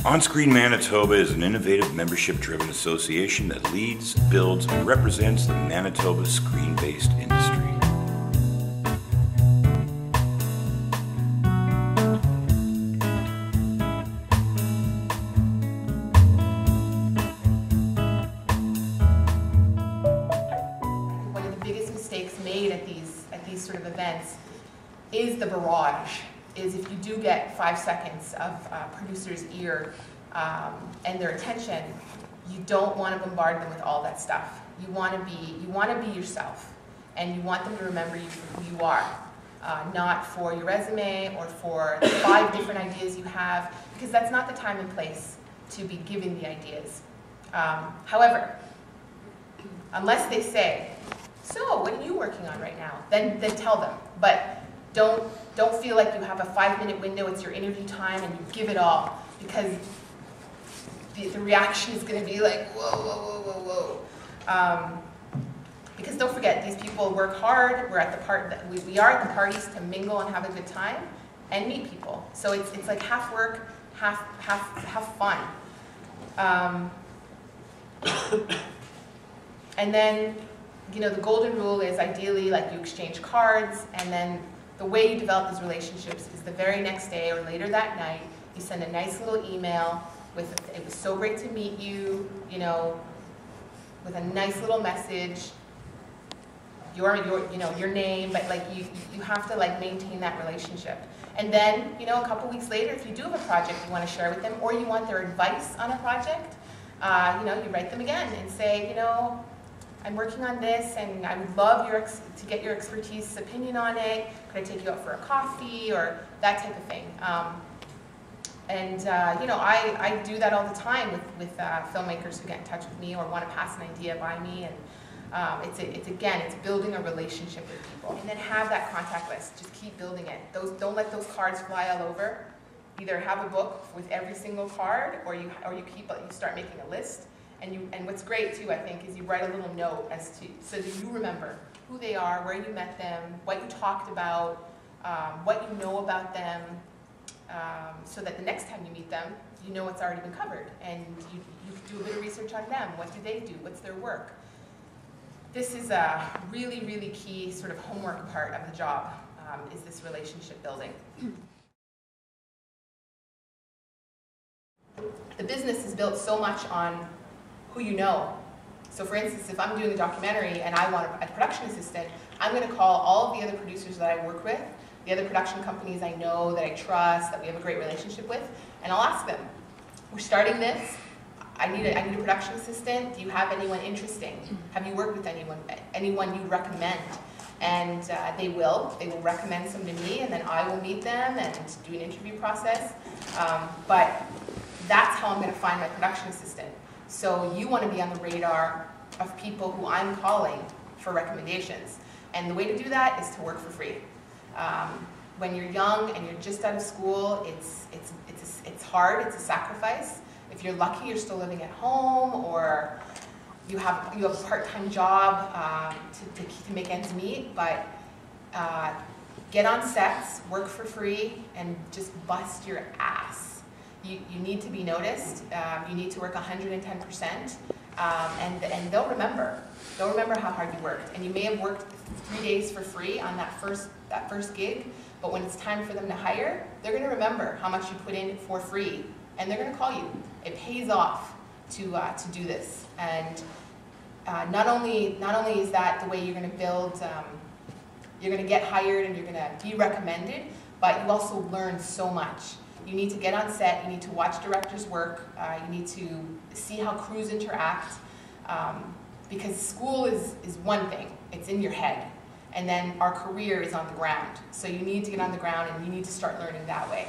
On-Screen Manitoba is an innovative membership-driven association that leads, builds, and represents the Manitoba screen-based industry. One of the biggest mistakes made at these sort of events is the barrage. Is if you do get 5 seconds of producer's ear and their attention, you don't want to bombard them with all that stuff. You want to be yourself, and you want them to remember you for who you are, not for your resume or for the 5 different ideas you have, because that's not the time and place to be giving the ideas. However, unless they say, "So, what are you working on right now?" Then tell them. But don't feel like you have a 5-minute window, it's your interview time, and you give it all, because the reaction is going to be like, whoa, whoa, whoa, whoa, whoa. Because don't forget, these people work hard. We're at we are at the parties to mingle and have a good time and meet people. So it's like half work, half fun. And then, you know, the golden rule is ideally like you exchange cards, and then the way you develop these relationships is the very next day or later that night, you send a nice little email with, "It was so great to meet you," you know, with a nice little message, your name, but like you have to like maintain that relationship. And then, you know, a couple weeks later, if you do have a project you want to share with them, or you want their advice on a project, you know, you write them again and say, you know, "I'm working on this, and I would love to get your expertise opinion on it. Could I take you out for a coffee?" or that type of thing. You know, I do that all the time with filmmakers who get in touch with me or want to pass an idea by me, and it's building a relationship with people, and then have that contact list. Just keep building it. Don't let those cards fly all over. Either have a book with every single card, or you start making a list. And what's great too, I think, is you write a little note so that you remember who they are, where you met them, what you talked about, what you know about them, so that the next time you meet them, you know it's already been covered, and you do a bit of research on them. What do they do? What's their work? This is a really, really key sort of homework part of the job, is this relationship building. The business is built so much on who you know. So for instance, if I'm doing a documentary and I want a production assistant, I'm going to call all of the other producers that I work with, the other production companies I know, that I trust, that we have a great relationship with, and I'll ask them, "We're starting this. I need a production assistant. Do you have anyone interesting? Have you worked with anyone you'd recommend?" And they will recommend some to me, and then I will meet them and do an interview process. But that's how I'm going to find my production assistant. So you want to be on the radar of people who I'm calling for recommendations. And the way to do that is to work for free. When you're young and you're just out of school, it's hard, it's a sacrifice. If you're lucky, you're still living at home, or you have a part-time job to make ends meet, but get on sets, work for free, and just bust your ass. You need to be noticed. You need to work 110%, and they'll remember. They'll remember how hard you worked. And you may have worked 3 days for free on that first gig, but when it's time for them to hire, they're going to remember how much you put in for free, and they're going to call you. It pays off to do this. And not only is that the way you're going to build, you're going to get hired and you're going to be recommended, but you also learn so much. You need to get on set, you need to watch directors work, you need to see how crews interact, because school is one thing, it's in your head, and then our career is on the ground. So you need to get on the ground and you need to start learning that way.